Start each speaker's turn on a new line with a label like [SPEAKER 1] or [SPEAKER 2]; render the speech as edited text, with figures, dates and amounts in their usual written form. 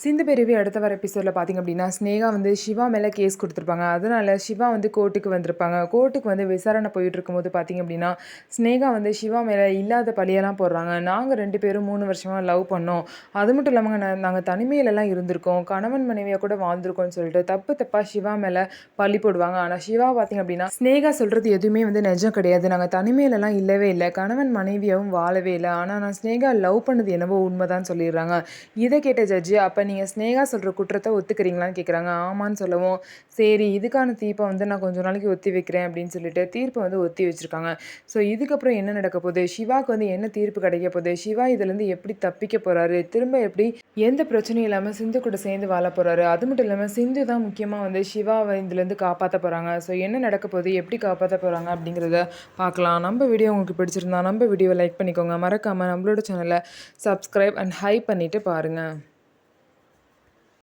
[SPEAKER 1] சிந்து பெருவி அடுத்த வர எபிசோடில் பார்த்திங்க அப்படின்னா ஸ்னேகா வந்து சிவா மேலே கேஸ் கொடுத்துருப்பாங்க. அதனால சிவா வந்து கோர்ட்டுக்கு வந்திருப்பாங்க. கோர்ட்டுக்கு வந்து விசாரணை போயிட்டு இருக்கும்போது பார்த்திங்க அப்படின்னா ஸ்னேகா வந்து சிவா மேலே இல்லாத பழியெல்லாம் போடுறாங்க. நாங்கள் 2 பேரும் 3 வருஷமாக லவ் பண்ணோம், அது மட்டும் இல்லாமல் நாங்கள் தனிமையிலலாம் இருந்திருக்கோம், கணவன் மனைவியாக கூட வாழ்ந்திருக்கோம்னு சொல்லிட்டு தப்பாக சிவா மேலே பழி போடுவாங்க. ஆனால் சிவா பார்த்திங்க அப்படின்னா ஸ்னேகா சொல்கிறது எதுவுமே வந்து நிஜம் கிடையாது, நாங்கள் தனிமையிலலாம் இல்லவே இல்லை, கணவன் மனைவியாகவும் வாழவே இல்லை, ஆனால் நான் ஸ்னேகா லவ் பண்ணது என்னவோ உண்மைதான் சொல்லிடுறாங்க. இதை கேட்ட ஜட்ஜி, அப்போ நீங்கள் ஸ்னேகா சொல்கிற குற்றத்தை ஒத்துக்கிறீங்களான்னு கேட்குறாங்க. ஆமான்னு சொல்லவும், சரி இதுக்கான தீர்ப்பை வந்து நான் கொஞ்சம் நாளைக்கு ஒத்தி வைக்கிறேன் அப்படின்னு சொல்லிட்டு தீர்ப்பை வந்து ஒத்தி வச்சுருக்காங்க. ஸோ இதுக்கப்புறம் என்ன நடக்க போகுது, சிவாவுக்கு வந்து என்ன தீர்ப்பு கிடைக்க போகுது, சிவா இதுலேருந்து எப்படி தப்பிக்க போகிறாரு, திரும்ப எப்படி எந்த பிரச்சனையும் இல்லாமல் சிந்து கூட சேர்ந்து வாழ போகிறாரு, அது மட்டும் இல்லாமல் சிந்து தான் முக்கியமாக வந்து சிவாவை இதுலேருந்து காப்பாற்ற போகிறாங்க. ஸோ என்ன நடக்க போகுது, எப்படி காப்பாற்ற போகிறாங்க அப்படிங்கிறத பார்க்கலாம். நம்ம வீடியோ உங்களுக்கு பிடிச்சிருந்தா நம்ம வீடியோவை லைக் பண்ணிக்கோங்க, மறக்காமல் நம்மளோட சேனலை சப்ஸ்கிரைப் அண்ட் ஹைப் பண்ணிவிட்டு பாருங்கள்.